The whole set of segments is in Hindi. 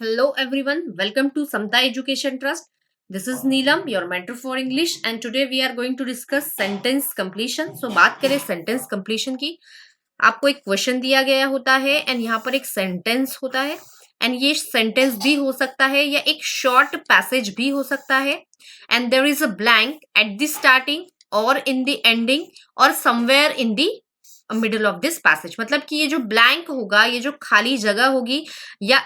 Hello everyone, welcome to Samta Education Trust. This is Neelam, your mentor for English, and today we are going to discuss sentence completion. So बात करें sentence completion की. आपको एक क्वेश्चन दिया गया होता है एंड यहाँ पर एक सेंटेंस होता है एंड ये सेंटेंस भी हो सकता है या एक शॉर्ट पैसेज भी हो सकता है and there is a blank at the starting और इन द एंडिंग और somewhere in the middle of this passage. मतलब कि ये जो ब्लैंक होगा, ये जो खाली जगह होगी, या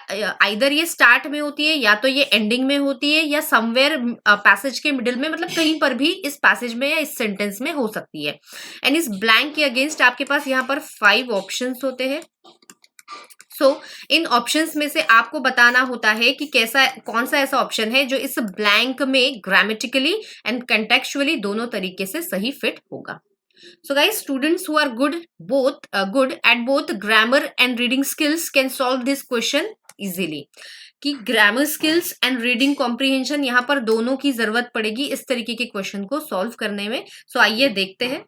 आइदर ये स्टार्ट में होती है या तो ये एंडिंग में होती है या समवेयर पैसेज के मिडिल में, मतलब कहीं पर भी इस पैसेज में या इस सेंटेंस में हो सकती है. एंड इस ब्लैंक के अगेंस्ट आपके पास यहाँ पर 5 ऑप्शंस होते हैं. इन ऑप्शंस में से आपको बताना होता है कि कैसा कौन सा ऐसा ऑप्शन है जो इस ब्लैंक में ग्रामेटिकली एंड कंटेक्चुअली दोनों तरीके से सही फिट होगा. So guys, students who are good at both grammar and reading skills can solve this question easily. कि grammar skills and reading comprehension यहाँ पर दोनों की जरूरत पड़ेगी इस तरीके के क्वेश्चन को सॉल्व करने में. आइए देखते हैं.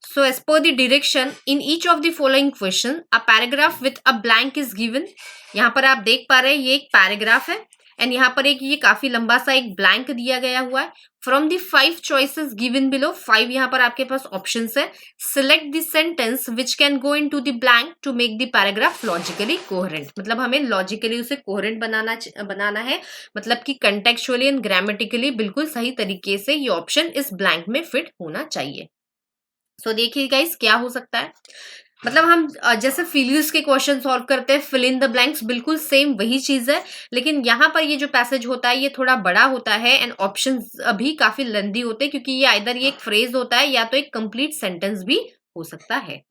So as per the direction, in each of the following question, a paragraph with a blank is given. यहाँ पर आप देख पा रहे हैं ये एक पैराग्राफ है एंड यहाँ पर एक ये काफी लंबा सा एक ब्लैंक दिया गया हुआ है. From the 5 choices given below, 5 यहाँ पर आपके पास ऑप्शंस है. Select the sentence which can go into the blank to make the paragraph logically coherent. मतलब हमें लॉजिकली उसे कोहेरेंट बनाना है, मतलब कि कंटेक्चुअली एंड ग्रामेटिकली बिल्कुल सही तरीके से ये ऑप्शन इस ब्लैंक में फिट होना चाहिए. देखिए गाइस क्या हो सकता है. मतलब हम जैसे फिलियस के क्वेश्चन सॉल्व करते हैं, फिल इन द ब्लैंक्स, बिल्कुल सेम वही चीज है. लेकिन यहाँ पर ये जो पैसेज होता है ये थोड़ा बड़ा होता है एंड ऑप्शंस भी काफी लेंदी होते हैं, क्योंकि ये आइदर ये एक फ्रेज होता है या तो एक कंप्लीट सेंटेंस भी हो सकता है.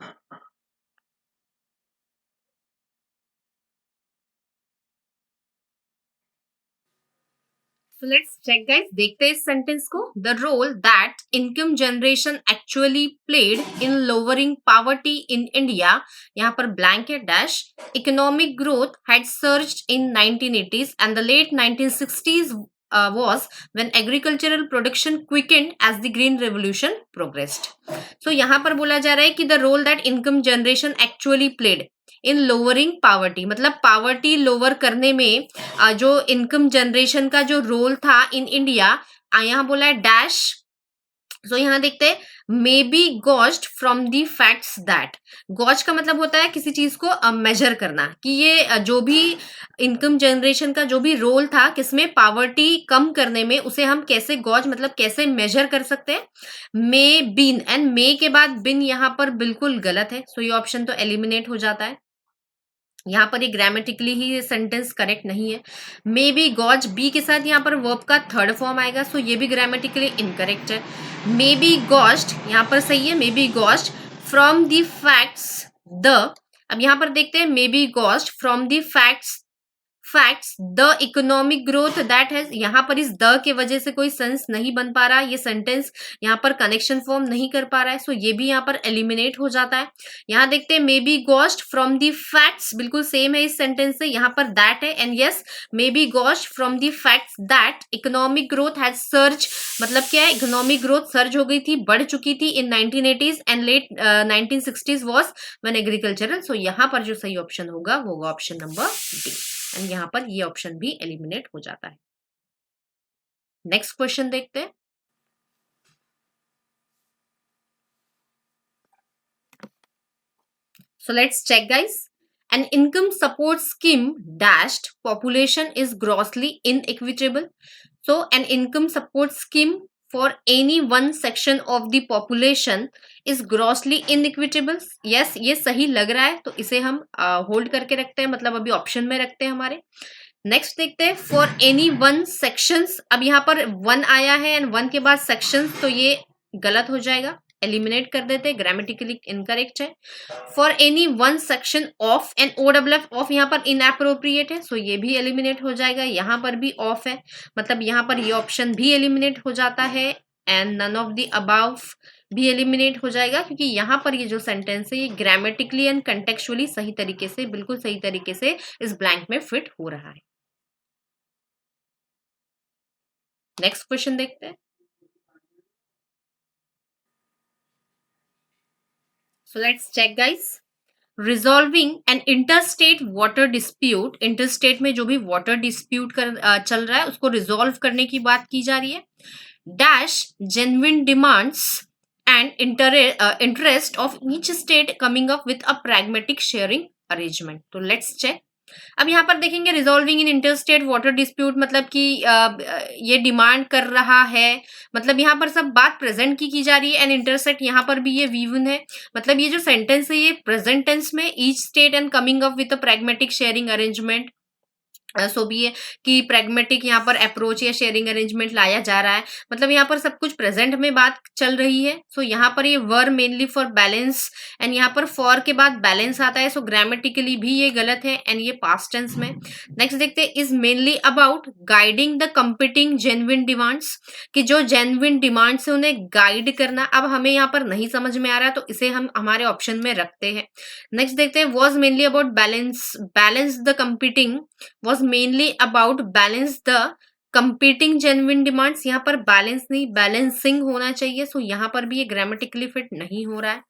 So let's check guys, देखते हैं इस सेंटेंस को. The role that income generation actually played in lowering poverty in India, यहाँ पर blank है dash. Economic growth had surged in 1980s and the late 1960s was when agricultural production quickened as the green revolution progressed. यहाँ पर बोला जा रहा है कि the role that income generation actually played in lowering poverty, मतलब पावर्टी लोअर करने में जो इनकम जनरेशन का जो रोल था इन इंडिया, यहाँ बोला है डैश. यहाँ देखते हैं may be gauged from the facts that. Gauge का मतलब होता है किसी चीज को मेजर करना, कि ये जो भी इनकम जनरेशन का जो भी रोल था किसमें, पावर्टी कम करने में, उसे हम कैसे गॉज मतलब कैसे मेजर कर सकते हैं. मे बीन एंड मे के बाद बिन यहाँ पर बिल्कुल गलत है. ये ऑप्शन तो एलिमिनेट हो जाता है. यहाँ पर ये ग्रामेटिकली ही सेंटेंस करेक्ट नहीं है. मे बी गॉज बी के साथ यहाँ पर वर्ब का थर्ड फॉर्म आएगा, ये भी ग्रामेटिकली इनकरेक्ट है. मे बी गॉज्ड यहाँ पर सही है, may be gauged from the facts the. अब यहाँ पर देखते हैं may be gauged from the facts the economic growth that has. यहाँ पर इस द के वजह से कोई सेंस नहीं बन पा रहा है, ये सेंटेंस यहाँ पर कनेक्शन फॉर्म नहीं कर पा रहा है, ये भी यहाँ पर एलिमिनेट हो जाता है. यहाँ देखते हैं may B ghost from the facts, बिल्कुल सेम है इस सेंटेंस से, यहाँ पर दैट है and yes may be ghost from the facts that economic growth has surge. मतलब क्या है, इकोनॉमिक ग्रोथ सर्ज हो गई थी, बढ़ चुकी थी इन 1980s and let 1960s was when agricultural. यहाँ पर जो सही ऑप्शन होगा वो होगा ऑप्शन नंबर डी एंड यहाँ पर ये ऑप्शन भी एलिमिनेट हो जाता है. नेक्स्ट क्वेश्चन देखते हैं. Let's check guys. An income support scheme dashed population is grossly inequitable. An income support scheme for any one section of the population is grossly inequitable. Yes, ये सही लग रहा है, तो इसे हम होल्ड करके रखते हैं, मतलब अभी ऑप्शन में रखते हैं हमारे. नेक्स्ट देखते हैं फॉर एनी वन सेक्शंस. अब यहाँ पर वन आया है एंड वन के बाद सेक्शंस, तो ये गलत हो जाएगा, एलिमिनेट कर देते, ग्रामेटिकली इनकरेक्ट है. For any one section of N O W F, of यहाँ पर इनएप्रोप्रिएट है, ये भी एलिमिनेट हो जाएगा. यहाँ पर भी ऑफ है, मतलब यहाँ पर ये ऑप्शन भी एलिमिनेट हो जाता है and none of the above भी एलिमिनेट हो जाएगा, क्योंकि यहाँ पर ये जो सेंटेंस है ये ग्रामेटिकली एंड कंटेक्चुअली सही तरीके से, बिल्कुल सही तरीके से इस ब्लैंक में फिट हो रहा है. नेक्स्ट क्वेश्चन देखते हैं. So let's check guys. Resolving an interstate water dispute, interstate में जो भी वाटर डिस्प्यूट चल रहा है उसको रिजॉल्व करने की बात की जा रही है। Dash genuine demands and interest of each state coming up with a pragmatic sharing arrangement. तो लेट्स चेक। अब यहाँ पर देखेंगे रिजॉल्विंग इन इंटरस्टेट वाटर डिस्प्यूट मतलब कि ये डिमांड कर रहा है, मतलब यहाँ पर सब बात प्रेजेंट की जा रही है एंड इंटरसेट यहाँ पर भी ये V1 है। मतलब ये जो सेंटेंस है ये प्रेजेंट टेंस में each state and coming up with a pragmatic sharing arrangement, so भी है कि प्रैग्मेटिक यहाँ पर अप्रोच या शेयरिंग अरेंजमेंट लाया जा रहा है। मतलब यहाँ पर सब कुछ प्रेजेंट में बात चल रही है। सो यहाँ पर ये were mainly for balance and यहाँ पर फॉर के बाद बैलेंस आता है। सो ग्रामेटिकली भी ये गलत है एंड ये पास्ट टेंस में। नेक्स्ट देखते हैं, is mainly about guiding the competing genuine demands, कि जो जेन्युइन डिमांड्स है उन्हें गाइड करना। अब हमें यहाँ पर नहीं समझ में आ रहा है तो इसे हम हमारे ऑप्शन में रखते हैं। नेक्स्ट देखते हैं, was mainly about balance the competing, was mainly about balance the competing genuine demands। यहाँ पर बैलेंस नहीं बैलेंसिंग होना चाहिए। सो यहाँ पर भी ये ग्रामेटिकली फिट नहीं हो रहा है।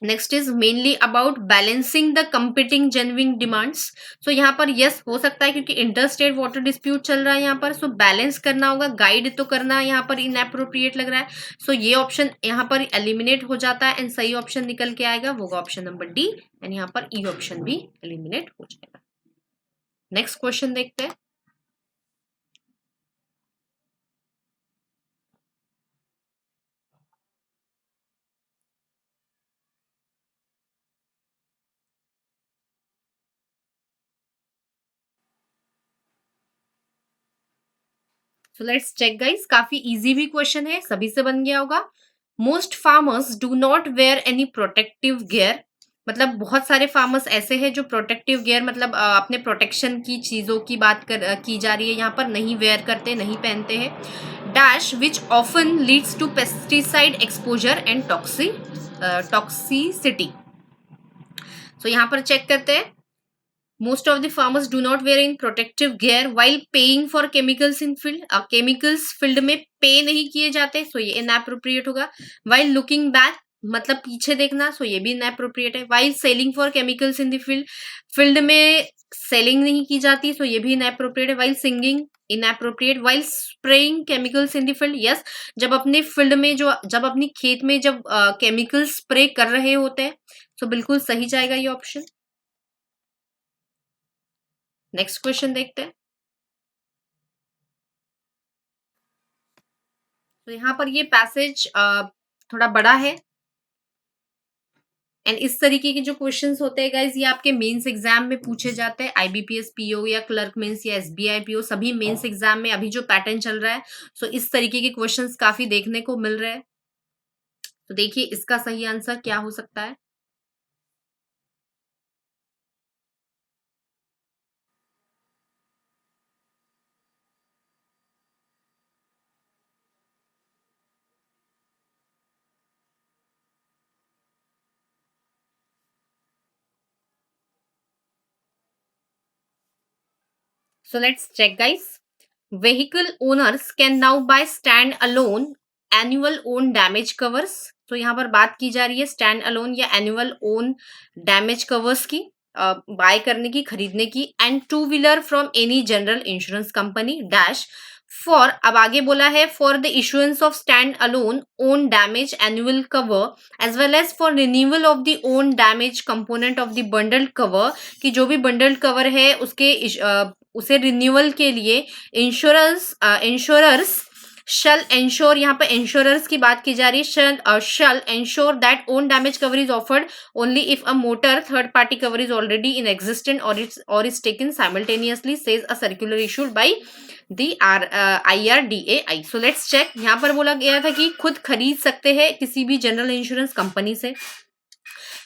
Next is mainly about balancing the competing genuine demands. So यहाँ पर यस हो सकता है क्योंकि इंटरस्टेट वाटर डिस्प्यूट चल रहा है यहाँ पर। सो बैलेंस करना होगा, गाइड तो करना यहाँ पर इनएप्रोप्रिएट लग रहा है। सो ये ऑप्शन यहाँ पर एलिमिनेट हो जाता है एंड सही ऑप्शन निकल के आएगा वो ऑप्शन नंबर डी एंड यहाँ पर ई ऑप्शन भी एलिमिनेट हो जाएगा। नेक्स्ट क्वेश्चन देखते हैं। सो लेट्स चेक गाइस, काफी इजी भी क्वेश्चन है, सभी से बन गया होगा। Most farmers do not wear any protective gear, मतलब बहुत सारे फार्मर्स ऐसे हैं जो प्रोटेक्टिव गियर मतलब अपने प्रोटेक्शन की चीजों की बात की जा रही है यहाँ पर, नहीं वेयर करते, नहीं पहनते हैं। Dash which often leads to pesticide exposure and toxicity. So यहाँ पर चेक करते हैं, most of the farmers do not wear in protective gear while paying for chemicals in field। अब chemicals field में पे नहीं किए जाते, सो ये inappropriate होगा। while looking back मतलब पीछे देखना, सो ये भी inappropriate है। while selling for chemicals in the field में सेलिंग नहीं की जाती, सो ये भी inappropriate है। while singing inappropriate। while spraying chemicals in the field, yes, जब अपने फील्ड में जब अपनी खेत में जब केमिकल स्प्रे कर रहे होते हैं, सो बिल्कुल सही जाएगा ये ऑप्शन। नेक्स्ट क्वेश्चन देखते हैं। तो यहाँ पर ये पैसेज थोड़ा बड़ा है एंड इस तरीके के जो क्वेश्चंस होते हैं गाइज ये आपके मेंस एग्जाम में पूछे जाते हैं। आईबीपीएस पीओ या क्लर्क मेंस या एसबीआई पीओ सभी मेंस एग्जाम में अभी जो पैटर्न चल रहा है, सो इस तरीके के क्वेश्चंस काफी देखने को मिल रहे हैं। तो देखिए इसका सही आंसर क्या हो सकता है। So let's check guys. Vehicle owners can now buy stand alone annual own damage covers। तो यहाँ पर बात की जा रही है स्टैंड अलोन या एनुअल ओन डैमेज कवर्स की, बाय करने की, खरीदने की। And two wheeler from any general insurance company dash for, अब आगे बोला है for the issuance of stand alone own damage annual cover as well as for renewal of the own damage component of the bundled cover, कि जो भी बंडल्ड कवर है उसे रिन्यूअल के लिए इंश्योरर्स शल एंश्योर, यहाँ पर इंश्योरर्स की बात की जा रही है, shall ensure that own damage cover is offered only if a motor third party cover is already in existent और is taken simultaneously, says a circular issued by the IRDAI। So let's check, यहाँ पर बोला गया था कि खुद खरीद सकते हैं किसी भी जनरल इंश्योरेंस कंपनी से।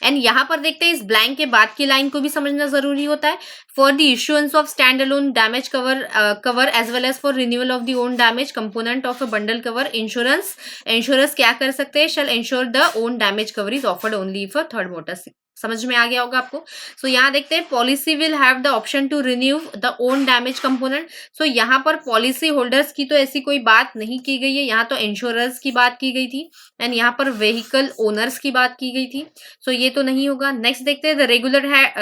एंड यहाँ पर देखते हैं इस ब्लैंक के बाद की लाइन को भी समझना जरूरी होता है। For the issuance of stand alone damage cover as well as for renewal of the own damage component of a bundle cover, insurance क्या कर सकते हैं, shall insure the own damage cover is offered only for third motor समझ में आ गया होगा आपको। सो यहाँ देखते हैं policy will have the option to renew the own damage component. So यहाँ पर पॉलिसी होल्डर्स की तो ऐसी कोई बात नहीं की गई है, यहाँ तो इंश्योरर्स की बात की गई थी एंड यहाँ पर व्हीकल ओनर्स की बात की गई थी। सो ये तो नहीं होगा। नेक्स्ट देखते हैं the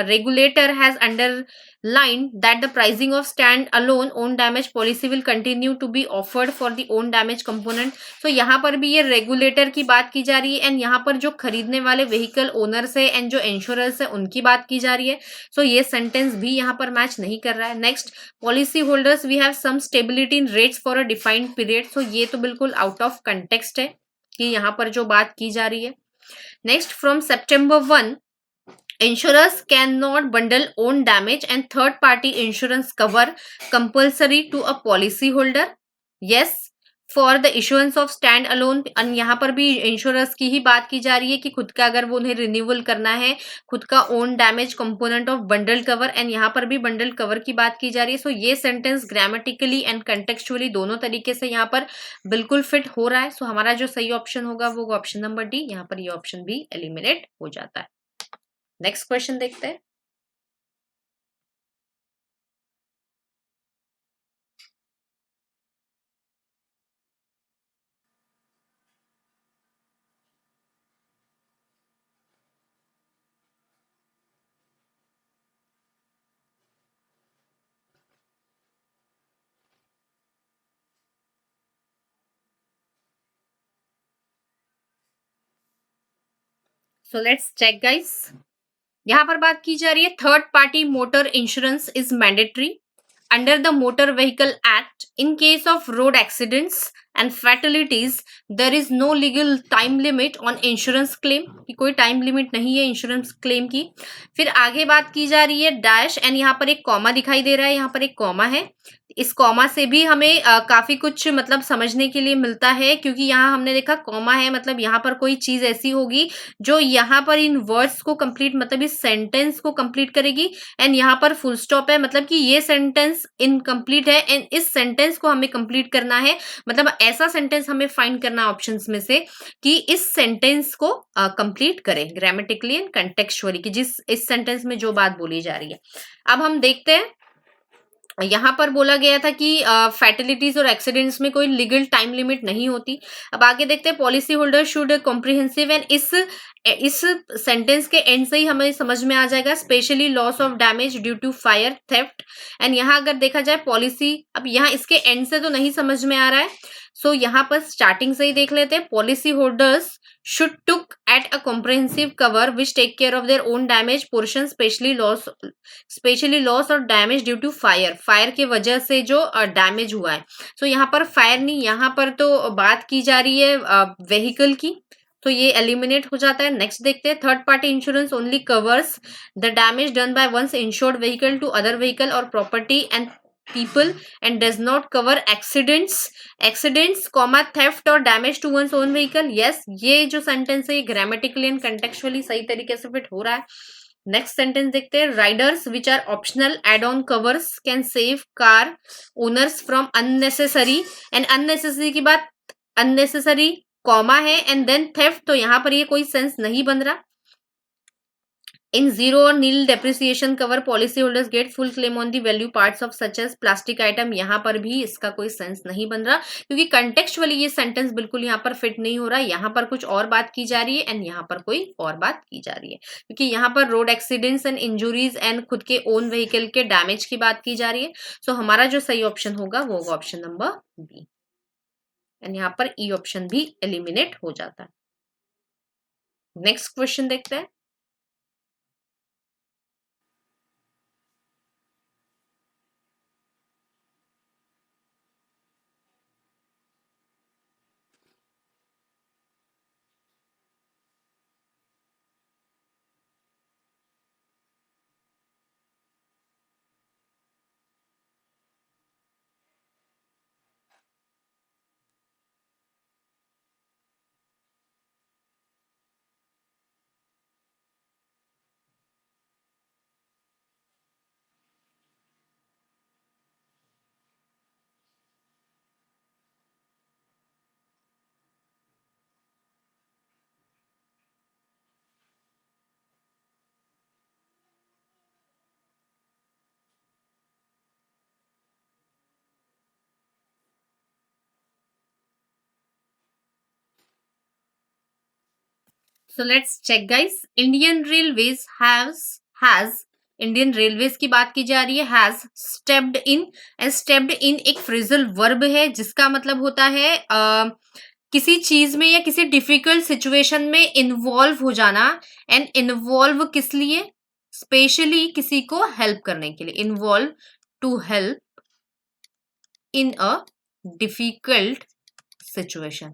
regulator has under line that the pricing of stand alone own damage policy will continue to be offered for the own damage component। तो यहाँ पर भी ये रेगुलेटर की बात की जा रही है एंड यहाँ पर जो खरीदने वाले व्हीकल ओनर्स है एंड जो इंश्योरेंस है उनकी बात की जा रही है। सो ये सेंटेंस भी यहाँ पर मैच नहीं कर रहा है। Next policy holders we have some stability in rates for a defined period. So ये तो बिल्कुल आउट ऑफ कंटेक्स्ट है कि यहाँ पर जो बात की जा रही है। Next from September 1 insurers cannot bundle own damage and third party insurance cover compulsory to a policy holder। yes for the issuance of stand alone। यहाँ पर भी इंश्योरेंस की ही बात की जा रही है कि खुद का अगर वो उन्हें रिन्यूअल करना है खुद का own damage component of bundle cover and यहाँ पर भी बंडल कवर की बात की जा रही है। सो ये सेंटेंस ग्रामेटिकली एंड कंटेक्चुअली दोनों तरीके से यहाँ पर बिल्कुल फिट हो रहा है। सो हमारा जो सही ऑप्शन होगा वो ऑप्शन नंबर डी, यहाँ पर ये ऑप्शन भी एलिमिनेट हो जाता है। नेक्स्ट क्वेश्चन देखते हैं। So let's check guys. यहां पर बात की जा रही है third party motor insurance is mandatory under the motor vehicle act in case of road accidents and fatalities there is no legal time limit on insurance claim, कि कोई टाइम लिमिट नहीं है इंश्योरेंस क्लेम की। फिर आगे बात की जा रही है डैश एंड यहाँ पर एक कॉमा दिखाई दे रहा है, यहाँ पर एक कॉमा है। इस कॉमा से भी हमें काफी कुछ मतलब समझने के लिए मिलता है, क्योंकि यहाँ हमने देखा कॉमा है मतलब यहाँ पर कोई चीज ऐसी होगी जो यहाँ पर इन वर्ड्स को कंप्लीट मतलब इस सेंटेंस को कंप्लीट करेगी एंड यहाँ पर फुल स्टॉप है मतलब कि ये सेंटेंस इनकम्प्लीट है एंड इस सेंटेंस को हमें कंप्लीट करना है। मतलब ऐसा सेंटेंस हमें फाइंड करना ऑप्शंस में से कि इस सेंटेंस को कंप्लीट करें ग्रामेटिकली एंड कंटेक्चुअली, कि जिस इस सेंटेंस में जो बात बोली जा रही है। अब हम देखते हैं यहाँ पर बोला गया था कि फैटलिटीज और एक्सीडेंट्स में कोई लीगल टाइम लिमिट नहीं होती। अब आगे देखते हैं policy holder should comprehensive and इस सेंटेंस के एंड से ही हमें समझ में आ जाएगा specially loss of damage due to fire theft. And यहाँ अगर देखा जाए पॉलिसी, अब यहाँ इसके एंड से तो नहीं समझ में आ रहा है। सो यहाँ पर स्टार्टिंग से ही देख लेते हैं policy holders should took at a comprehensive cover which take care of their own damage portion specially loss or damage due to fire की वजह से जो डैमेज हुआ है। सो यहाँ पर फायर नहीं, यहाँ पर तो बात की जा रही है व्हीकल की, तो ये एलिमिनेट हो जाता है। नेक्स्ट देखते हैं third party insurance only covers the damage done by one's insured vehicle to other vehicle और property and people and does not cover accidents comma theft or damage to one's own vehicle। yes ये जो सेंटेंस है ये ग्रामेटिकली एंड कंटेक्चुअली सही तरीके से फिट हो रहा है। नेक्स्ट सेंटेंस देखते हैं riders which are optional add on covers can save car owners from unnecessary and unnecessary की बात अननेसेसरी कॉमा है एंड देन थेफ्ट, तो यहाँ पर ये कोई सेंस नहीं बन रहा। इन जीरो और nil depreciation cover policy holders get full claim on the value parts of such as plastic item, यहाँ पर भी इसका कोई सेंस नहीं बन रहा क्योंकि कंटेक्चुअली ये सेंटेंस बिल्कुल यहाँ पर फिट नहीं हो रहा। यहाँ पर कुछ और बात की जा रही है एंड यहाँ पर कोई और बात की जा रही है, क्योंकि यहाँ पर road accidents and injuries and खुद के ओन व्हीकल के डैमेज की बात की जा रही है। सो हमारा जो सही ऑप्शन होगा वो होगा ऑप्शन नंबर बी एंड यहाँ पर ई ऑप्शन भी एलिमिनेट हो जाता है। नेक्स्ट क्वेश्चन देखते हैं। So let's check guys, Indian railways has Indian railways की बात की जा रही है, has stepped in. And stepped in एक फ्रेजल वर्ब है जिसका मतलब होता है किसी चीज में या किसी डिफिकल्ट सिचुएशन में इन्वॉल्व हो जाना। एंड इन्वॉल्व किस लिए? स्पेशली किसी को हेल्प करने के लिए, involve to help in a difficult situation,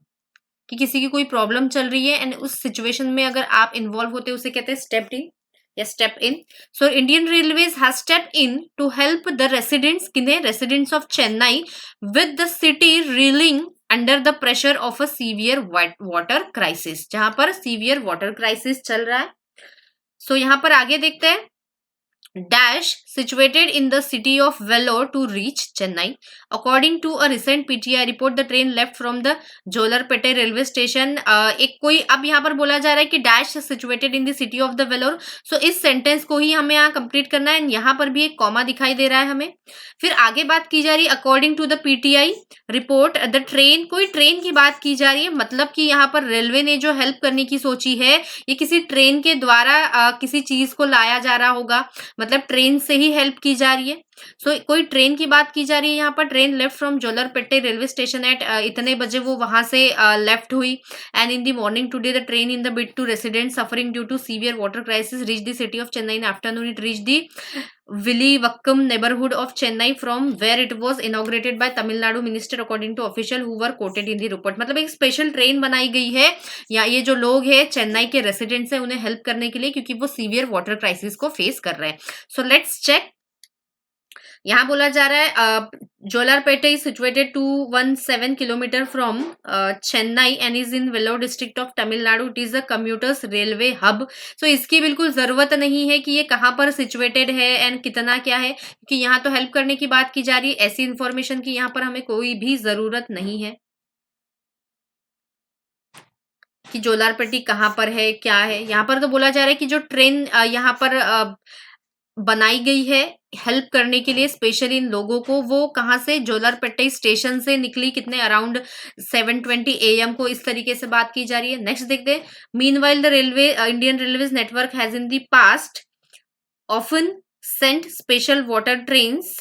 कि किसी की कोई प्रॉब्लम चल रही है एंड उस सिचुएशन में अगर आप इन्वॉल्व होते हो उसे कहते हैं स्टेप्ड इन या step in. So Indian railways has step in to help the residents, किन्हें? Residents of Chennai with the city reeling under the pressure of a severe water crisis, जहां पर सीवियर वाटर क्राइसिस चल रहा है। सो यहाँ पर आगे देखते हैं, dash situated in the city of Vellore to reach Chennai. According to a recent PTI report, the train left from the Jolarpete railway station. एक कोई अब यहाँ पर बोला जा रहा है कि dash situated in the city of the Vellore. So इस सेंटेंस को ही हमें यहाँ कंप्लीट करना है। यहाँ पर भी एक कॉमा दिखाई दे रहा है हमें। फिर आगे बात की जा रही है, according to the PTI report the train, कोई ट्रेन की बात की जा रही है, मतलब कि यहाँ पर रेलवे ने जो हेल्प करने की सोची है ये किसी ट्रेन के द्वारा किसी चीज को लाया जा रहा होगा, मतलब ट्रेन से ही हेल्प की जा रही है। सो कोई ट्रेन की बात की जा रही है यहाँ पर। Train left from Jolarpettai railway station at इतने बजे वो वहां से लेफ्ट हुई। And in the morning today the train in the bid to resident suffering due to severe water crisis reach the city of Chennai in afternoon. It reach the Villivakkam neighborhood of Chennai from where it was inaugurated by Tamil Nadu minister according to official who were quoted in the report। मतलब एक स्पेशल ट्रेन बनाई गई है या ये जो लोग हैं चेन्नई के रेसिडेंट्स हैं उन्हें हेल्प करने के लिए, क्योंकि वो सीवियर वाटर क्राइसिस को फेस कर रहे हैं। सो लेट्स चेक, यहाँ बोला जा रहा है Jolarpettai is situated 217 kilometre from Chennai and is in Vellore district of Tamil Nadu. It is a commuters railway hub. So इसकी बिल्कुल जरूरत नहीं है कि ये कहाँ पर सिचुएटेड है एंड कितना क्या है, क्योंकि यहाँ तो हेल्प करने की बात की जा रही है। ऐसी इंफॉर्मेशन की यहाँ पर हमें कोई भी जरूरत नहीं है कि जोलारपेटी कहाँ पर है क्या है। यहाँ पर तो बोला जा रहा है कि जो ट्रेन यहाँ पर बनाई गई है हेल्प करने के लिए स्पेशली इन लोगों को, वो कहाँ से? जोलारपेटे स्टेशन से निकली, कितने? अराउंड 7:20 AM को। इस तरीके से बात की जा रही है। नेक्स्ट देखते हैं, meanwhile the railway Indian railways network has in the past often sent special water trains.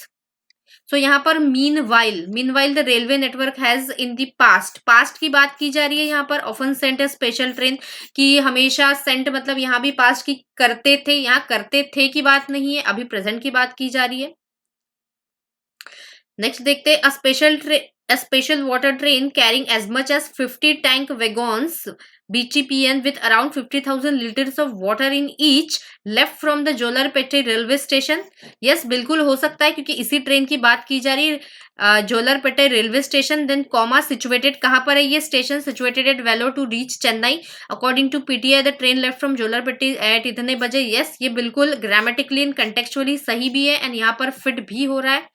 So यहाँ पर meanwhile the railway network has in the past की बात की जा रही है यहाँ पर। ऑफन सेंट है स्पेशल ट्रेन की, हमेशा सेंट मतलब यहाँ भी पास्ट की करते थे, यहाँ करते थे की बात नहीं है, अभी प्रेजेंट की बात की जा रही है। नेक्स्ट देखते हैं, a special water train carrying as much as 50 tank wagons BTPN with around 50,000 liters of water in each left from the Jolarpettai railway station. Yes बिल्कुल हो सकता है, क्योंकि इसी ट्रेन की बात की जा रही है। Jolarpettai railway station then comma situated, कहाँ पर है ये स्टेशन? Situated at Vellore to reach Chennai. According to PTI the train left from Jolarpettai at इतने बजे। यस ये बिल्कुल ग्रामेटिकली एंड कंटेक्चुअली सही भी है एंड यहाँ पर फिट भी हो रहा है।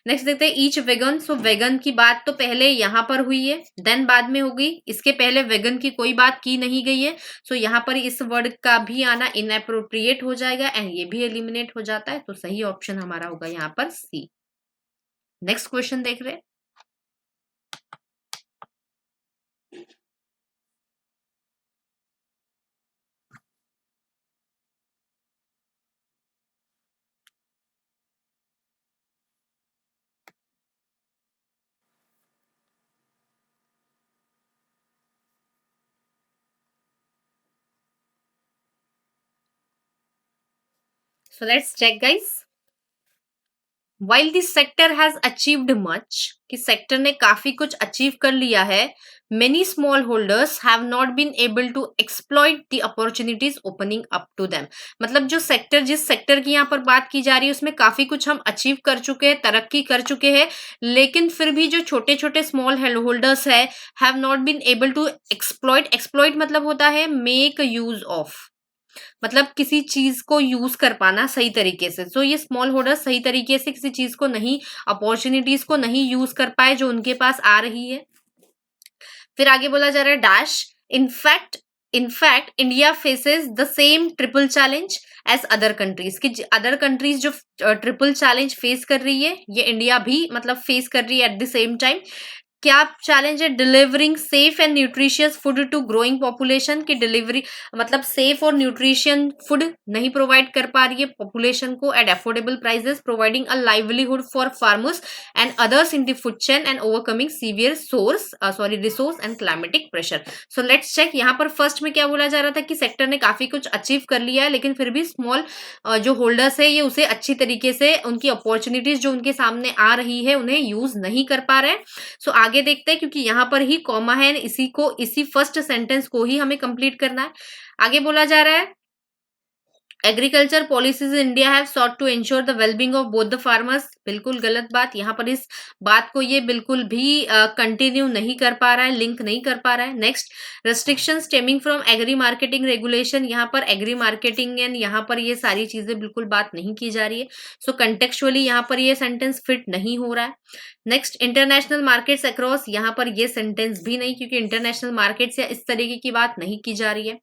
नेक्स्ट देखते हैं, ईच वेगन। सो वेगन की बात तो पहले यहाँ पर हुई है देन बाद में होगी, इसके पहले वेगन की कोई बात की नहीं गई है। सो यहाँ पर इस वर्ड का भी आना इनएप्रोप्रिएट हो जाएगा एंड ये भी एलिमिनेट हो जाता है। तो सही ऑप्शन हमारा होगा यहाँ पर सी। नेक्स्ट क्वेश्चन देख रहे हैं, so let's check guys. While the sector has achieved much, कि सेक्टर ने काफी कुछ अचीव कर लिया है, many small holders have not been able to exploit the opportunities opening up to them। मतलब जो सेक्टर, जिस सेक्टर की यहाँ पर बात की जा रही है उसमें काफी कुछ हम अचीव कर चुके हैं, तरक्की कर चुके हैं, लेकिन फिर भी जो छोटे छोटे स्मॉल होल्डर्स है have not been able to exploit मतलब होता है मेक यूज ऑफ, मतलब किसी चीज को यूज कर पाना सही तरीके से। सो ये स्मॉल होल्डर सही तरीके से किसी चीज को नहीं, अपॉर्चुनिटीज को नहीं यूज कर पाए जो उनके पास आ रही है। फिर आगे बोला जा रहा है dash, in fact India faces the same triple challenge as other countries, कि अदर कंट्रीज जो ट्रिपल चैलेंज फेस कर रही है ये इंडिया भी मतलब फेस कर रही है एट द सेम टाइम। क्या चैलेंज है? Delivering safe and nutritious food to growing population की डिलीवरी मतलब सेफ और न्यूट्रिशियन फूड नहीं प्रोवाइड कर पा रही है पॉपुलेशन को at affordable prices, providing a livelihood for farmers and others in the food chain and overcoming severe resource and climatic pressure. So let's check. यहाँ पर फर्स्ट में क्या बोला जा रहा था कि सेक्टर ने काफी कुछ अचीव कर लिया है, लेकिन फिर भी स्मॉल जो होल्डर्स है ये उसे अच्छी तरीके से उनकी अपॉर्चुनिटीज जो उनके सामने आ रही है उन्हें यूज नहीं कर पा रहे हैं। सो आगे देखते हैं, क्योंकि यहाँ पर ही कॉमा है, इसी फर्स्ट सेंटेंस को ही हमें कंप्लीट करना है। आगे बोला जा रहा है agriculture policies in India have sought to ensure the wellbeing of both the farmers. बिल्कुल गलत बात। यहाँ पर इस बात को ये बिल्कुल भी कंटिन्यू नहीं कर पा रहा है, लिंक नहीं कर पा रहा है। Next, restriction stemming from agri marketing regulation. यहाँ पर एग्री मार्केटिंग एंड यहाँ पर ये सारी चीजें बिल्कुल बात नहीं की जा रही है। सो कंटेक्चुअली यहाँ पर ये सेंटेंस फिट नहीं हो रहा है। Next, international markets across. यहाँ पर ये सेंटेंस भी नहीं, क्योंकि इंटरनेशनल मार्केट्स या इस तरीके की बात नहीं की जा रही है।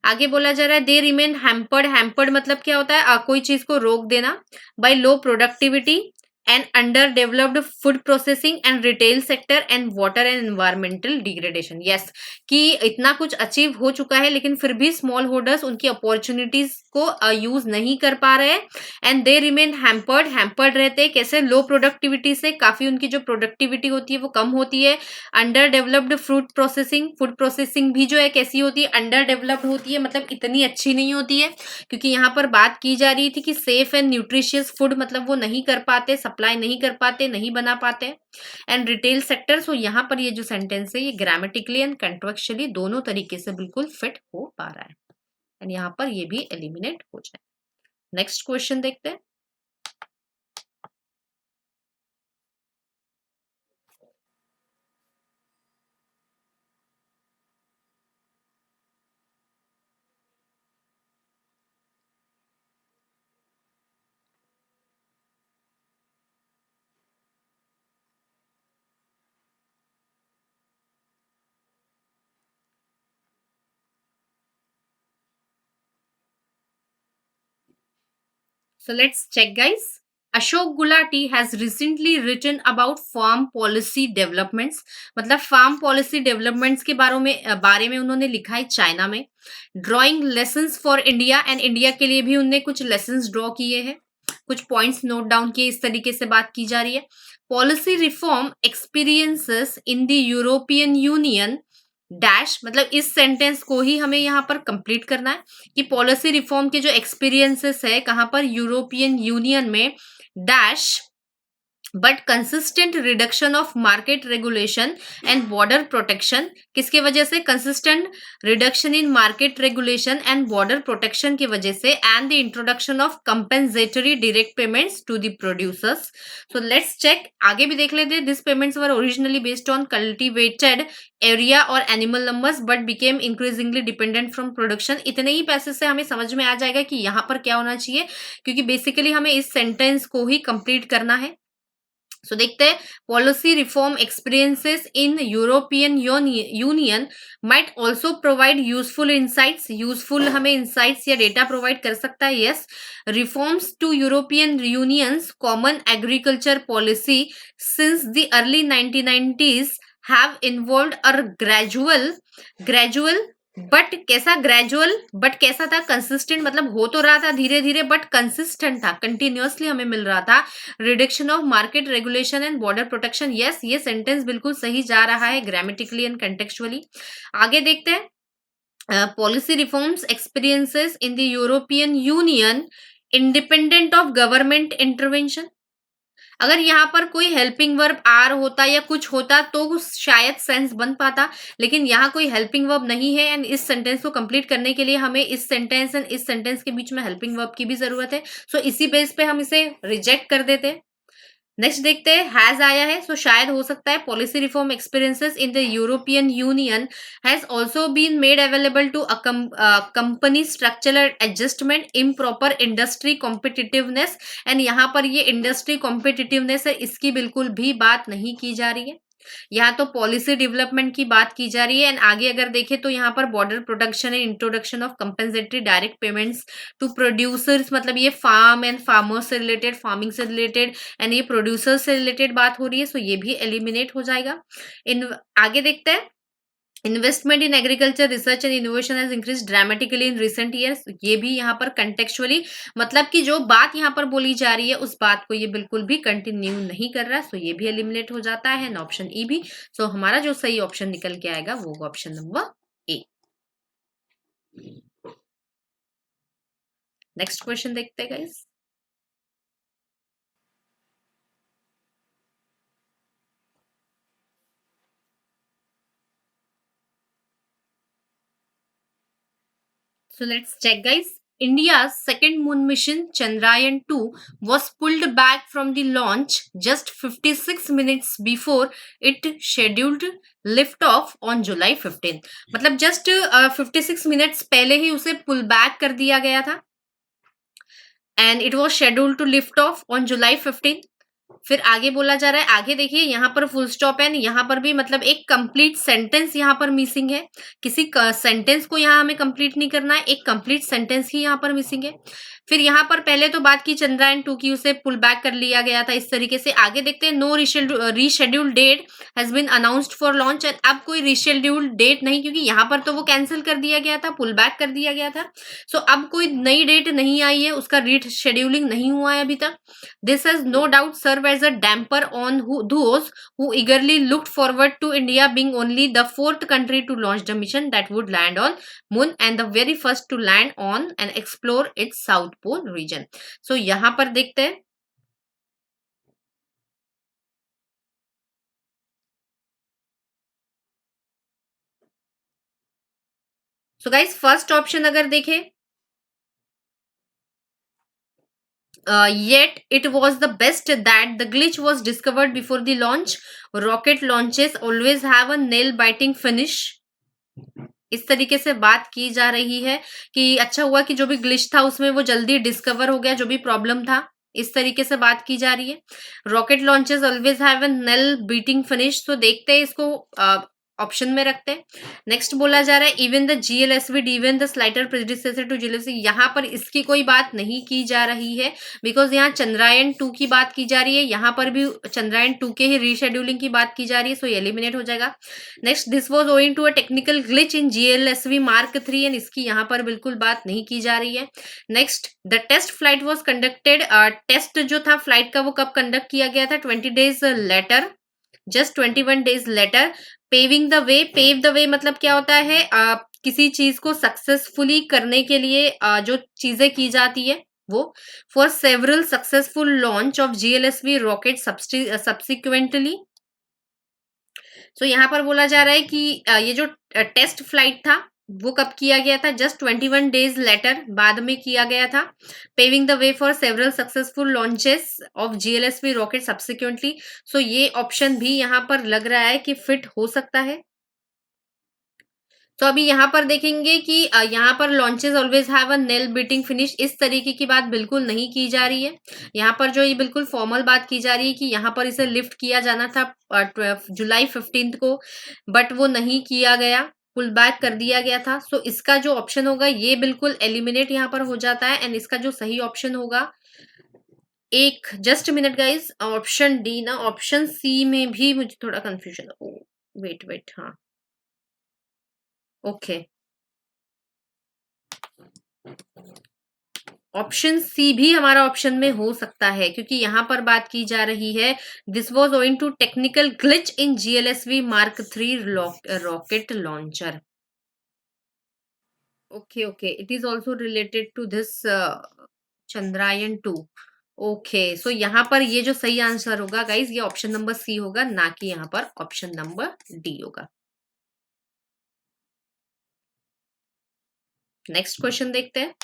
आगे बोला जा रहा है दे रिमेन हैम्पर्ड। हैम्पर्ड मतलब क्या होता है? कोई चीज को रोक देना। By low productivity and underdeveloped food processing and retail sector and water and environmental degradation. Yes, कि इतना कुछ अचीव हो चुका है लेकिन फिर भी स्मॉल होल्डर्स उनकी अपॉर्चुनिटीज को यूज नहीं कर पा रहे हैं and they remain hampered. Hampered रहते हैं कैसे? लो प्रोडक्टिविटी से काफी उनकी जो प्रोडक्टिविटी होती है वो कम होती है। अंडर डेवलप्ड फूड प्रोसेसिंग भी जो है कैसी होती है? अंडर डेवलप्ड होती है, मतलब इतनी अच्छी नहीं होती है, क्योंकि यहाँ पर बात की जा रही थी कि सेफ एंड न्यूट्रिशियस फूड मतलब वो नहीं कर पाते, सप्लाई नहीं कर पाते, नहीं बना पाते। And retail sector. सो यहाँ पर ये जो सेंटेंस है ये ग्रामेटिकली एंड कंट्रेक्चुअली दोनों तरीके से बिल्कुल फिट हो पा रहा है एंड यहाँ पर ये भी एलिमिनेट हो जाए। नेक्स्ट क्वेश्चन देखते हैं। So let's check, guys. Ashok Gulati has recently written about farm policy developments. मतलब फार्म पॉलिसी डेवलपमेंट्स के बारे में उन्होंने लिखा है चाइना में। Drawing lessons for India and India के लिए भी उन्होंने कुछ लेसन्स ड्रॉ किए हैं, कुछ पॉइंट्स नोट डाउन किए। इस तरीके से बात की जा रही है। Policy reform experiences in the European union dash, मतलब इस सेंटेंस को ही हमें यहाँ पर कंप्लीट करना है कि पॉलिसी रिफॉर्म के जो एक्सपीरियंसेस है कहाँ पर? यूरोपियन यूनियन में dash, but consistent reduction of market regulation and border protection. किसके वजह से? Consistent reduction in market regulation and border protection की वजह से and the introduction of compensatory direct payments to the producers. So let's check, आगे भी देख लेते हैं। This payments were originally based on cultivated area और animal numbers but became increasingly dependent from production. इतने ही पैसे से हमें समझ में आ जाएगा कि यहाँ पर क्या होना चाहिए, क्योंकि बेसिकली हमें इस सेंटेंस को ही कंप्लीट करना है। सो देखते हैं, policy reform experiences in European Union might also provide useful insights. Useful हमें इंसाइट्स या डेटा प्रोवाइड कर सकता है। Yes, reforms to European Union's common agriculture policy since the early 1990s have involved a gradual but कैसा? ग्रेजुअल बट कैसा था? कंसिस्टेंट, मतलब हो तो रहा था धीरे धीरे बट कंसिस्टेंट था, कंटिन्यूअसली हमें मिल रहा था। Reduction of market regulation and border protection. Yes, ये सेंटेंस बिल्कुल सही जा रहा है ग्रामेटिकली एंड कंटेक्चुअली। आगे देखते हैं, policy reforms experiences in the European union independent of government intervention. अगर यहाँ पर कोई हेल्पिंग वर्ब आर होता या कुछ होता तो शायद सेंस बन पाता, लेकिन यहाँ कोई हेल्पिंग वर्ब नहीं है एंड इस सेंटेंस को कंप्लीट करने के लिए हमें इस सेंटेंस एंड इस सेंटेंस के बीच में हेल्पिंग वर्ब की भी जरूरत है। सो इसी बेस पे हम इसे रिजेक्ट कर देते हैं। नेक्स्ट देखते हैं, हैज आया है, सो शायद हो सकता है policy reform experiences in the European Union has also been made available to company structural adjustment, improper industry competitiveness. And यहाँ पर ये इंडस्ट्री कॉम्पिटिटिवनेस है, इसकी बिल्कुल भी बात नहीं की जा रही है। यहाँ तो पॉलिसी डेवलपमेंट की बात की जा रही है, एंड आगे अगर देखें तो यहाँ पर border protection and introduction of compensatory direct payments to producers, मतलब ये फार्म एंड फार्मर्स से रिलेटेड, फार्मिंग से रिलेटेड एंड ये प्रोड्यूसर्स से रिलेटेड बात हो रही है, सो ये भी एलिमिनेट हो जाएगा। इन आगे देखते हैं, investment in agriculture research and innovation has increase dramatically in recent years, ये भी यहाँ पर कंटेक्चुअली, मतलब कि जो बात यहाँ पर बोली जा रही है उस बात को ये बिल्कुल भी कंटिन्यू नहीं कर रहा, सो ये भी एलिमिनेट हो जाता है, ऑप्शन ई भी। सो हमारा जो सही ऑप्शन निकल के आएगा वो option number A. Next question देखते हैं guys. So let's check, guys. India's second moon mission, Chandrayaan-2, was pulled back from the launch just 56 minutes before it scheduled liftoff on July 15. मतलब just 56 minutes पहले ही उसे pull back कर दिया गया था, and it was scheduled to lift off on July 15. फिर आगे बोला जा रहा है, आगे देखिए यहाँ पर फुल स्टॉप है, यहाँ पर भी मतलब एक कंप्लीट सेंटेंस यहाँ पर मिसिंग है, किसी सेंटेंस को यहाँ हमें कंप्लीट नहीं करना है, एक कंप्लीट सेंटेंस ही यहाँ पर मिसिंग है। फिर यहाँ पर पहले तो बात की चंद्रयान-2 की, उसे पुल बैक कर लिया गया था इस तरीके से। आगे देखते हैं, no rescheduled date has been announced for launch, and अब कोई रीशेड्यूल्ड डेट नहीं, क्योंकि यहाँ पर तो वो कैंसिल कर दिया गया था, पुल बैक कर दिया गया था। सो अब कोई नई डेट नहीं आई है, उसका रीशेड्यूलिंग नहीं हुआ है अभी तक। This has no doubt serve as a damper on those who eagerly looked forward to India being only the fourth country to launch the mission that would land on moon and the very first to land on and explore its south pole region. So यहाँ पर देखते हैं, so guys फर्स्ट ऑप्शन अगर देखें, yet it was the best that the glitch was discovered before the launch. Rocket launches always have a nail biting finish. इस तरीके से बात की जा रही है कि अच्छा हुआ कि जो भी ग्लिच था उसमें वो जल्दी डिस्कवर हो गया, जो भी प्रॉब्लम था, इस तरीके से बात की जा रही है। Rocket launches always have a nail beating finish, तो देखते हैं इसको ऑप्शन में रखते हैं। नेक्स्ट बोला जा रहा है, even the GLSV even the slighter predecessor to GLSV, यहाँ पर इसकी कोई बात नहीं की जा रही है, बिकॉज यहाँ चंद्रयान-2 की बात की जा रही है, यहाँ पर भी चंद्रयान-2 के ही रीशेड्यूलिंग की बात की जा रही है, सो एलिमिनेट हो जाएगा। Next, this was owing to a technical glitch in GLSV mark 3, and इसकी यहाँ पर बिल्कुल बात नहीं की जा रही है। Next, the test flight was conducted, test जो था फ्लाइट का वो कब कंडक्ट किया गया था, 20 days later, just 21 days later. Paving the way, pave the way मतलब क्या होता है, किसी चीज को सक्सेसफुली करने के लिए जो चीजें की जाती है वो, for several successful launch of GLSV rocket subsequently. So यहाँ पर बोला जा रहा है कि ये जो टेस्ट फ्लाइट था वो कब किया गया था, जस्ट 21 डेज लेटर बाद में किया गया था। Paving the way for several successful launches of GLSV rocket subsequently, so ये ऑप्शन भी यहाँ पर लग रहा है कि फिट हो सकता है। तो अभी यहाँ पर देखेंगे कि यहाँ पर launches always have a nail beating finish, इस तरीके की बात बिल्कुल नहीं की जा रही है। यहाँ पर जो ये बिल्कुल फॉर्मल बात की जा रही है कि यहाँ पर इसे लिफ्ट किया जाना था जुलाई 15 को, बट वो नहीं किया गया, पुल बैक कर दिया गया था। सो इसका जो ऑप्शन होगा ये बिल्कुल एलिमिनेट यहाँ पर हो जाता है, एंड इसका जो सही ऑप्शन होगा, एक just minute guys, option D ना, ऑप्शन सी में भी मुझे थोड़ा कंफ्यूजन, वेट वेट, हाँ ओके, ऑप्शन सी भी हमारा ऑप्शन में हो सकता है, क्योंकि यहां पर बात की जा रही है, this was owing to technical glitch in GLSV mark 3 rocket launcher. Okay okay, it is also related to this Chandrayaan. Okay, so यहाँ पर ये जो सही आंसर होगा गाइज, ये ऑप्शन नंबर सी होगा, ना कि यहाँ पर ऑप्शन नंबर डी होगा। नेक्स्ट क्वेश्चन देखते हैं।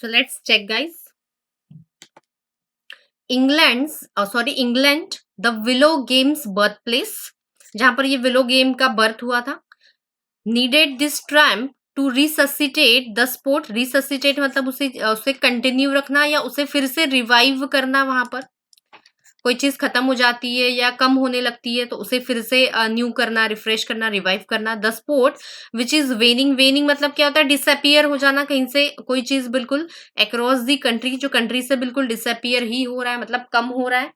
So let's check, guys. England the willow games birth place, जहां पर ये विलो गेम का बर्थ हुआ था, needed this tramp to resuscitate the sport. Resuscitate मतलब उसे कंटिन्यू रखना या उसे फिर से रिवाइव करना। वहां पर कोई चीज खत्म हो जाती है या कम होने लगती है तो उसे फिर से न्यू करना, रिफ्रेश करना, रिवाइव करना। द स्पोर्ट विच इज वेनिंग, वेनिंग मतलब क्या होता है? डिसअपियर हो जाना कहीं से, कोई चीज बिल्कुल अक्रॉस दी कंट्री, जो कंट्री से बिल्कुल डिसअपियर ही हो रहा है, मतलब कम हो रहा है।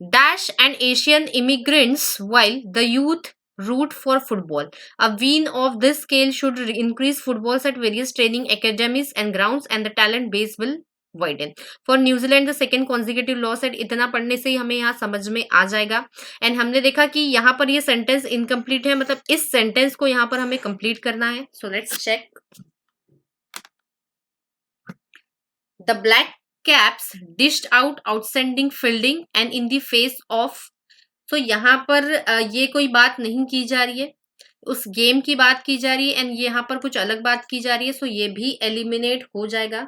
Dash and Asian immigrants while the youth root for football. A win of this scale should increase footballs at various training academies and grounds and the talent base will widen. For New Zealand the second consecutive loss at, इतना पढ़ने से ही हमें यहाँ समझ में आ जाएगा। एंड हमने देखा कि यहाँ पर ये सेंटेंस इनकम्प्लीट है, मतलब इस सेंटेंस को यहाँ पर हमें कंप्लीट करना है। So let's check. The Black Caps dished out outstanding fielding and in the face of. तो यहाँ पर ये कोई बात नहीं की जा रही है, उस गेम की बात की जा रही है, एंड यहाँ पर कुछ अलग बात की जा रही है। सो ये भी एलिमिनेट हो जाएगा।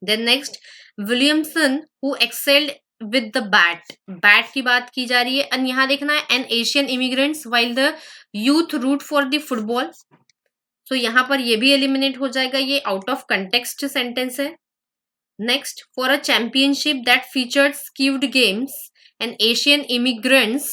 Then next, Williamson who excelled with the bat, bat की बात की जा रही है। एंड यहाँ देखना है an Asian immigrants while the youth root for the football. So यहाँ पर ये भी एलिमिनेट हो जाएगा, ये आउट ऑफ कंटेक्स्ट सेंटेंस है। Next, for a championship that featured skewed games and Asian immigrants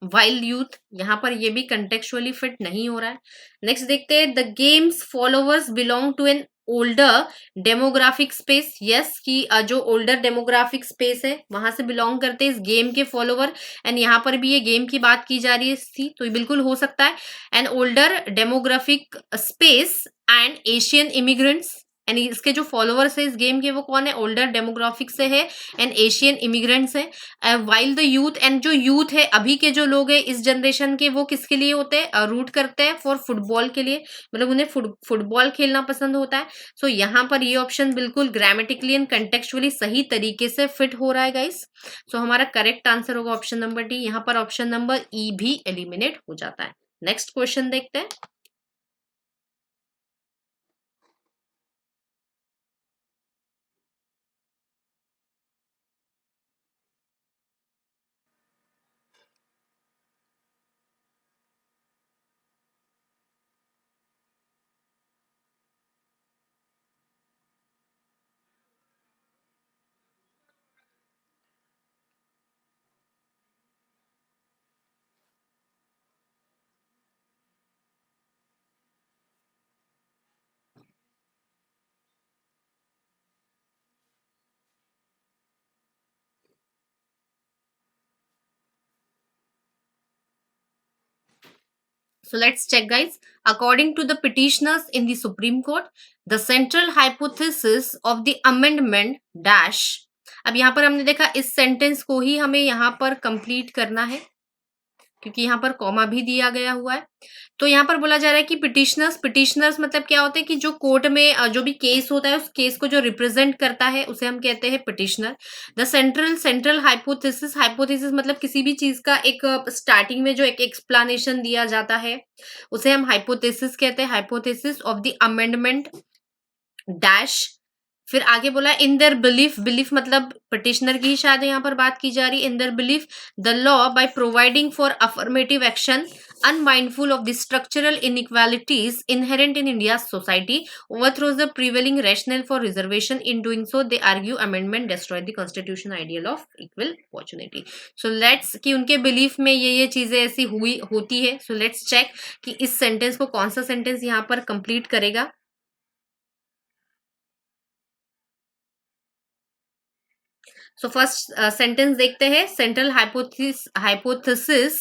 wild youth, यहां पर ये भी कंटेक्चुअली फिट नहीं हो रहा है। नेक्स्ट देखते हैं, the game's followers belong to an older demographic space. Yes, कि जो ओल्डर डेमोग्राफिक स्पेस है वहां से बिलोंग करते हैं इस गेम के फॉलोवर। एंड यहाँ पर भी ये गेम की बात की जा रही है थी, तो ये बिल्कुल हो सकता है। N older demographic space and Asian immigrants, and इसके जो फॉलोअर्स है इस गेम के वो कौन है? ओल्डर डेमोग्राफिक से है एंड एशियन इमिग्रेंट्स है। वाइल द यूथ, एंड जो यूथ है अभी के जो लोग हैं इस जनरेशन के, वो किसके लिए होते हैं? रूट करते हैं फॉर फुटबॉल के लिए, मतलब उन्हें फुटबॉल खेलना पसंद होता है। सो यहाँ पर ये ऑप्शन बिल्कुल ग्रामेटिकली एंड कंटेक्चुअली सही तरीके से फिट हो रहा है गाइस। सो हमारा करेक्ट आंसर होगा ऑप्शन नंबर डी। यहाँ पर ऑप्शन नंबर ई भी एलिमिनेट हो जाता है। नेक्स्ट क्वेश्चन देखते हैं। So let's check, guys. According to the petitioners in the Supreme Court, the central hypothesis of the amendment dash. अब यहाँ पर हमने देखा इस सेंटेंस को ही हमें यहाँ पर कंप्लीट करना है, क्योंकि यहाँ पर कॉमा भी दिया गया हुआ है। तो यहाँ पर बोला जा रहा है कि पिटिशनर्स मतलब क्या होता है? कि जो कोर्ट में जो भी केस होता है उस केस को जो रिप्रेजेंट करता है उसे हम कहते हैं petitioner. The central hypothesis, hypothesis मतलब किसी भी चीज का एक स्टार्टिंग में जो एक एक्सप्लेनेशन दिया जाता है उसे हम हाइपोथेसिस कहते हैं। Hypothesis of the amendment dash. फिर आगे बोला इन देयर बिलीफ, बिलीफ मतलब पिटिशनर की ही शायद यहाँ पर बात की जा रही है। In their belief the law by providing for affirmative action unmindful of the structural inequalities inherent in India's society overthrows the prevailing rationale for reservation. In doing so, they argue amendment destroyed the constitution ideal of equal opportunity. So let's कि उनके बिलीफ में ये चीजें ऐसी हुई होती है। So let's check कि इस सेंटेंस को कौन सा सेंटेंस यहाँ पर कंप्लीट करेगा। सो फर्स्ट सेंटेंस देखते हैं, सेंट्रल हाइपोथेसिस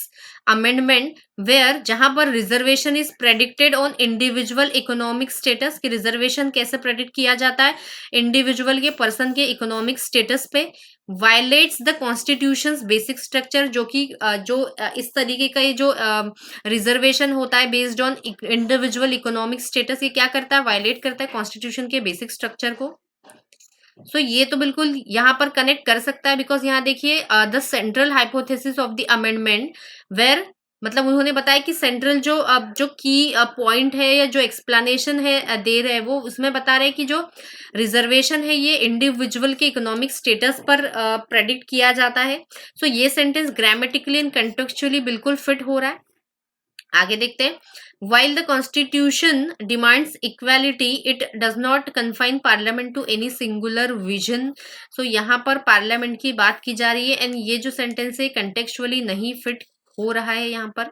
अमेंडमेंट वेयर, जहां पर reservation is predicted on individual economic status, की रिजर्वेशन कैसे प्रेडिक्ट किया जाता है? इंडिविजुअल के पर्सन के इकोनॉमिक स्टेटस पे। Violets the constitution basic structure, जो कि इस तरीके का ये जो रिजर्वेशन होता है based on individual economic status, ये क्या करता है? वायलेट करता है कॉन्स्टिट्यूशन के बेसिक स्ट्रक्चर को। सो ये तो बिल्कुल यहाँ पर कनेक्ट कर सकता है, बिकॉज यहाँ देखिए the central hypothesis of the amendment where मतलब उन्होंने बताया कि सेंट्रल जो अब जो की पॉइंट है या जो एक्सप्लेनेशन है दे रहे हैं वो उसमें बता रहे हैं कि जो रिजर्वेशन है ये इंडिविजुअल के इकोनॉमिक स्टेटस पर प्रेडिक्ट किया जाता है। सो ये सेंटेंस ग्रामेटिकली एंड कंटेक्चुअली बिल्कुल फिट हो रहा है। आगे देखते हैं, while the constitution demands equality it does not confine parliament to any singular vision। so यहाँ पर पार्लियामेंट की बात की जा रही है एंड ये जो सेंटेंस है कंटेक्चुअली नहीं फिट हो रहा है यहाँ पर।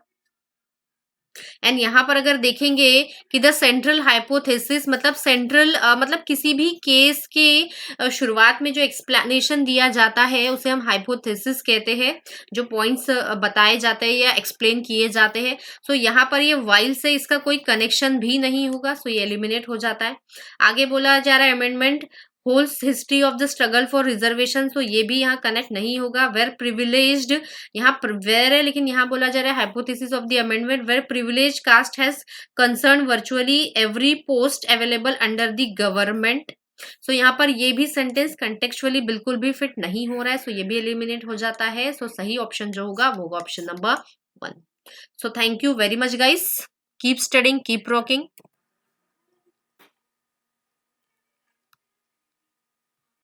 एंड यहाँ पर अगर देखेंगे कि द सेंट्रल हाइपोथेसिस मतलब सेंट्रल मतलब किसी भी केस के शुरुआत में जो एक्सप्लेनेशन दिया जाता है उसे हम हाइपोथेसिस कहते हैं, जो पॉइंट्स बताए जाते हैं या एक्सप्लेन किए जाते हैं। सो यहाँ पर ये वाइल से इसका कोई कनेक्शन भी नहीं होगा, सो ये एलिमिनेट हो जाता है। आगे बोला जा रहा है amendment holes history of the struggle for reservation, तो ये भी यहाँ कनेक्ट नहीं होगा। वेर प्रिविलेज्ड, यहाँ वेर है लेकिन यहाँ बोला जा रहा है hypothesis of the amendment where privilege caste has concern virtually every post available under the government. So यहाँ पर ये भी सेंटेंस कंटेक्चुअली बिल्कुल भी फिट नहीं हो रहा है, सो ये भी एलिमिनेट हो जाता है। सो सही ऑप्शन जो होगा वो होगा option number 1। So thank you very much guys, keep studying, keep rocking.